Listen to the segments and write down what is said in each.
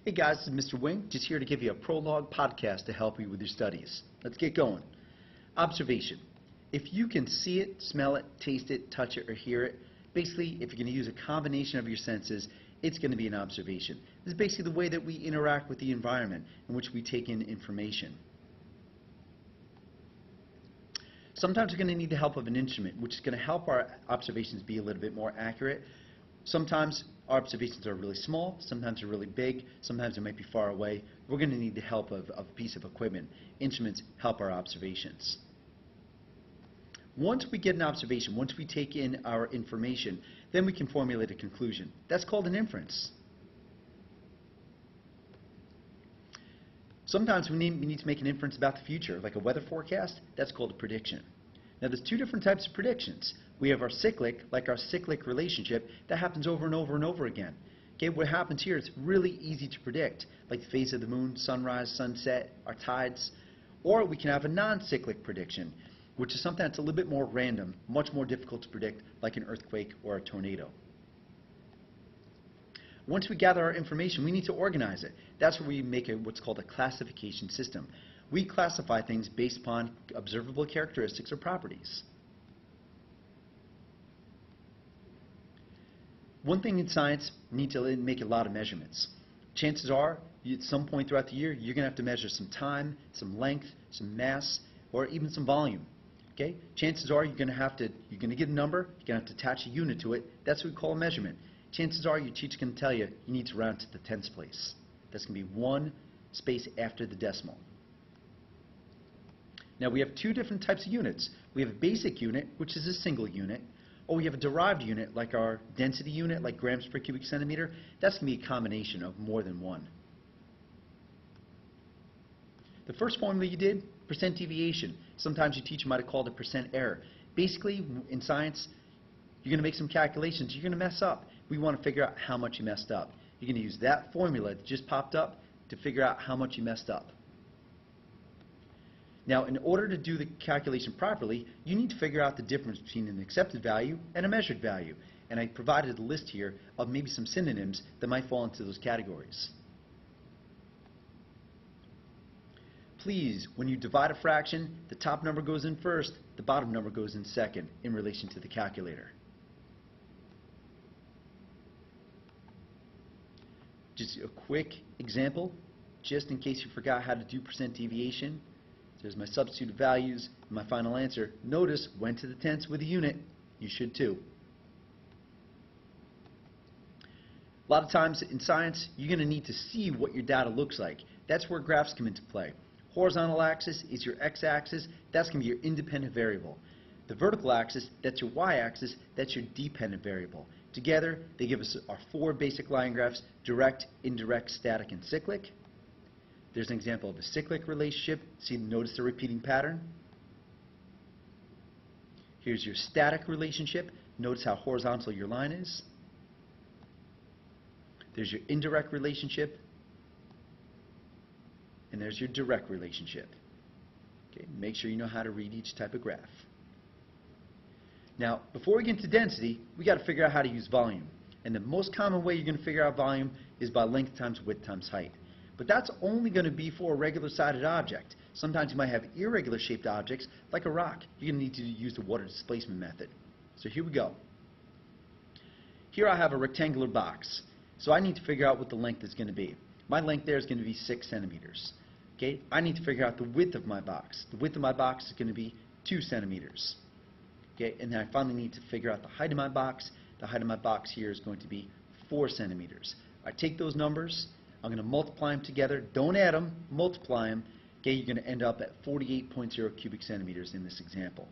Hey guys, this is Mr. Wing, just here to give you a prologue podcast to help you with your studies. Let's get going. Observation. If you can see it, smell it, taste it, touch it, or hear it, basically if you're going to use a combination of your senses, it's going to be an observation. This is basically the way that we interact with the environment in which we take in information. Sometimes we're going to need the help of an instrument, which is going to help our observations be a little bit more accurate. Sometimes our observations are really small, sometimes they're really big, sometimes they might be far away. We're going to need the help of a piece of equipment. Instruments help our observations. Once we get an observation, once we take in our information, then we can formulate a conclusion. That's called an inference. Sometimes we need to make an inference about the future, like a weather forecast. That's called a prediction. Now there's two different types of predictions. We have our cyclic, like our cyclic relationship, that happens over and over and over again. Okay, what happens here is really easy to predict, like the phase of the moon, sunrise, sunset, our tides. Or we can have a non-cyclic prediction, which is something that's a little bit more random, much more difficult to predict, like an earthquake or a tornado. Once we gather our information, we need to organize it. That's where we make what's called a classification system. We classify things based upon observable characteristics or properties. One thing in science, we need to make a lot of measurements. Chances are, at some point throughout the year, you're going to have to measure some time, some length, some mass, or even some volume. Okay? Chances are you're going to get a number, you're going to have to attach a unit to it. That's what we call a measurement. Chances are your teacher's going to tell you you need to round to the tenths place. That's going to be one space after the decimal. Now we have two different types of units. We have a basic unit, which is a single unit, or we have a derived unit, like our density unit, like grams per cubic centimeter. That's going to be a combination of more than one. The first formula you did, percent deviation. Sometimes your teacher might have called it percent error. Basically, in science, you're going to make some calculations. You're going to mess up. We want to figure out how much you messed up. You're going to use that formula that just popped up to figure out how much you messed up. Now, in order to do the calculation properly, you need to figure out the difference between an accepted value and a measured value. And I provided a list here of maybe some synonyms that might fall into those categories. Please, when you divide a fraction, the top number goes in first, the bottom number goes in second in relation to the calculator. Just a quick example, just in case you forgot how to do percent deviation. There's my substituted values and my final answer. Notice, went to the tenths with a unit. You should too. A lot of times in science, you're going to need to see what your data looks like. That's where graphs come into play. Horizontal axis is your x-axis. That's going to be your independent variable. The vertical axis, that's your y-axis. That's your dependent variable. Together, they give us our four basic line graphs: direct, indirect, static, and cyclic. There's an example of a cyclic relationship. Notice the repeating pattern. Here's your static relationship. Notice how horizontal your line is. There's your indirect relationship. And there's your direct relationship. Okay, make sure you know how to read each type of graph. Now, before we get into density, we got to figure out how to use volume. And the most common way you're going to figure out volume is by length times width times height. But that's only going to be for a regular sided object. Sometimes you might have irregular shaped objects, like a rock. You're going to need to use the water displacement method. So here we go. Here I have a rectangular box. So I need to figure out what the length is going to be. My length there is going to be 6 centimeters. Okay? I need to figure out the width of my box. The width of my box is going to be 2 centimeters. Okay? And then I finally need to figure out the height of my box. The height of my box here is going to be 4 centimeters. I take those numbers. I'm going to multiply them together. Don't add them, multiply them. Okay, you're going to end up at 48.0 cubic centimeters in this example.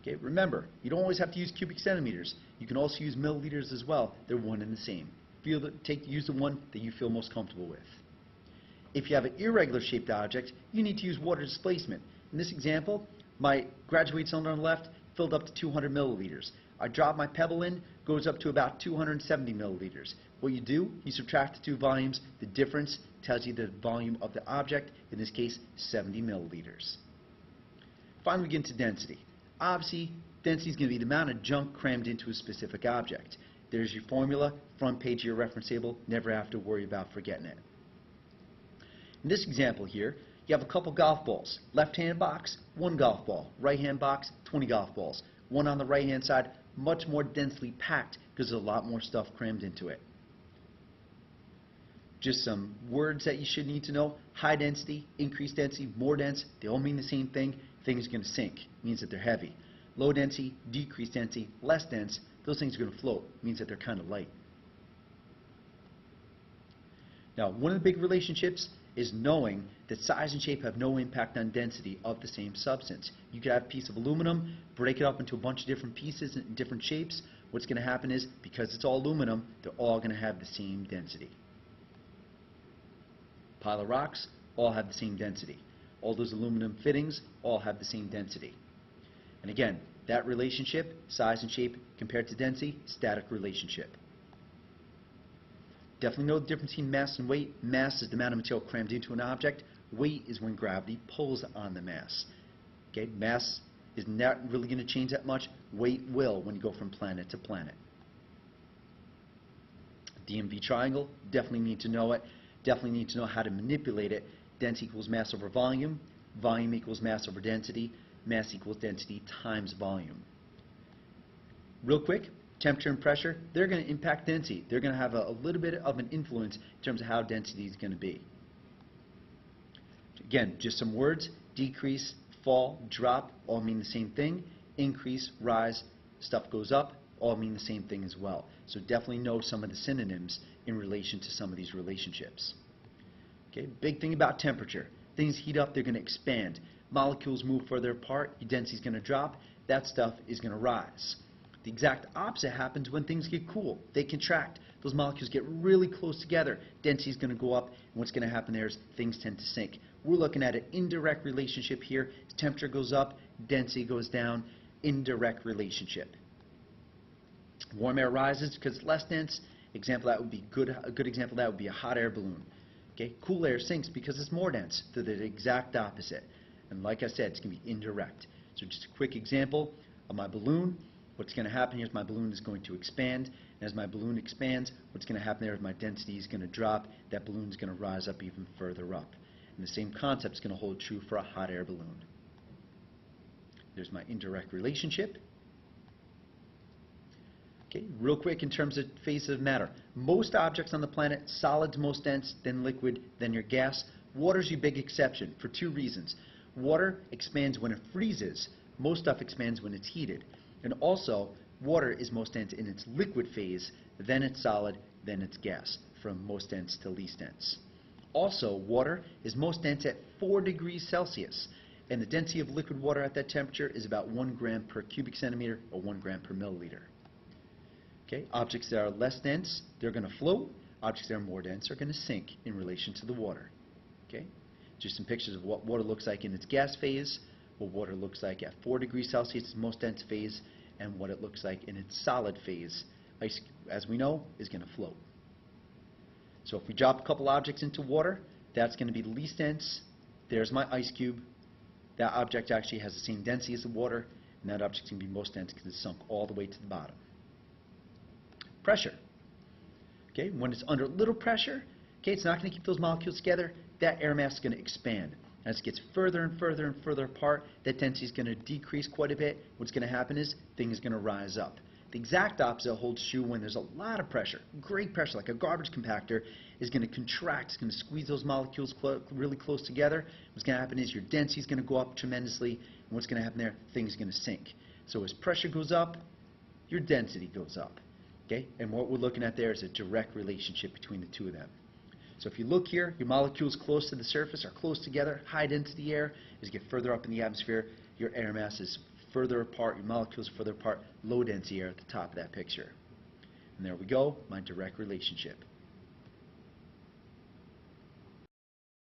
Okay, remember, you don't always have to use cubic centimeters. You can also use milliliters as well. They're one and the same. Use the one that you feel most comfortable with. If you have an irregular shaped object, you need to use water displacement. In this example, my graduate cylinder on the left filled up to 200 milliliters. I drop my pebble in, goes up to about 270 milliliters. What you do, you subtract the two volumes. The difference tells you the volume of the object, in this case 70 milliliters. Finally, we get into density. Obviously, density is going to be the amount of junk crammed into a specific object. There's your formula, front page of your reference table. Never have to worry about forgetting it. In this example here, you have a couple golf balls. Left-hand box, 1 golf ball. Right-hand box, 20 golf balls. One on the right-hand side, much more densely packed because there's a lot more stuff crammed into it. Just some words that you should need to know. High density, increased density, more dense, they all mean the same thing. Things are going to sink, means that they're heavy. Low density, decreased density, less dense, those things are going to float, means that they're kind of light. Now, one of the big relationships is knowing that size and shape have no impact on density of the same substance. You could have a piece of aluminum, break it up into a bunch of different pieces in different shapes. What's going to happen is, because it's all aluminum, they're all going to have the same density. Pile of rocks all have the same density. All those aluminum fittings all have the same density. And again, that relationship, size and shape compared to density, static relationship. Definitely know the difference between mass and weight. Mass is the amount of material crammed into an object. Weight is when gravity pulls on the mass. Okay, mass is not really going to change that much. Weight will when you go from planet to planet. DMV triangle, definitely need to know it. Definitely need to know how to manipulate it. Density equals mass over volume. Volume equals mass over density. Mass equals density times volume. Real quick, temperature and pressure, they're going to impact density. They're going to have a little bit of an influence in terms of how density is going to be. Again, just some words. Decrease, fall, drop, all mean the same thing. Increase, rise, stuff goes up, all mean the same thing as well. So definitely know some of the synonyms in relation to some of these relationships. Okay, big thing about temperature. Things heat up, they're going to expand. Molecules move further apart, your density is going to drop, that stuff is going to rise. The exact opposite happens when things get cool. They contract. Those molecules get really close together. Density is going to go up, and what's going to happen there is things tend to sink. We're looking at an indirect relationship here. As temperature goes up, density goes down. Indirect relationship. Warm air rises because it's less dense. Example that would be a good example of that would be a hot air balloon. Okay, cool air sinks because it's more dense. So they're the exact opposite. And like I said, it's going to be indirect. So just a quick example of my balloon. What's going to happen here is my balloon is going to expand. And as my balloon expands, what's going to happen there is my density is going to drop. That balloon is going to rise up even further up. And the same concept is going to hold true for a hot air balloon. There's my indirect relationship. Okay, real quick in terms of phases of matter. Most objects on the planet, solid's most dense, then liquid, then your gas. Water's your big exception for 2 reasons. Water expands when it freezes. Most stuff expands when it's heated. And also, water is most dense in its liquid phase, then it's solid, then it's gas, from most dense to least dense. Also, water is most dense at 4 degrees Celsius, and the density of liquid water at that temperature is about 1 gram per cubic centimeter or 1 gram per milliliter. Okay, objects that are less dense, they're going to float. Objects that are more dense are going to sink in relation to the water. Okay, just some pictures of what water looks like in its gas phase, what water looks like at 4 degrees Celsius, its most dense phase, and what it looks like in its solid phase. Ice, as we know, is going to float. So if we drop a couple objects into water, that's going to be the least dense. There's my ice cube. That object actually has the same density as the water, and that object's going to be most dense because it's sunk all the way to the bottom. Pressure. Okay, when it's under little pressure, okay, it's not going to keep those molecules together. That air mass is going to expand. As it gets further and further and further apart, that density is going to decrease quite a bit. What's going to happen is things are going to rise up. The exact opposite holds true when there's a lot of pressure. Great pressure, like a garbage compactor, is going to contract. It's going to squeeze those molecules really close together. What's going to happen is your density is going to go up tremendously, and what's going to happen there? Things are going to sink. So as pressure goes up, your density goes up. Okay? And what we're looking at there is a direct relationship between the two of them. So if you look here, your molecules close to the surface are close together. High density air. As you get further up in the atmosphere, your air mass is further apart, your molecules are further apart. Low density air at the top of that picture. And there we go, my direct relationship.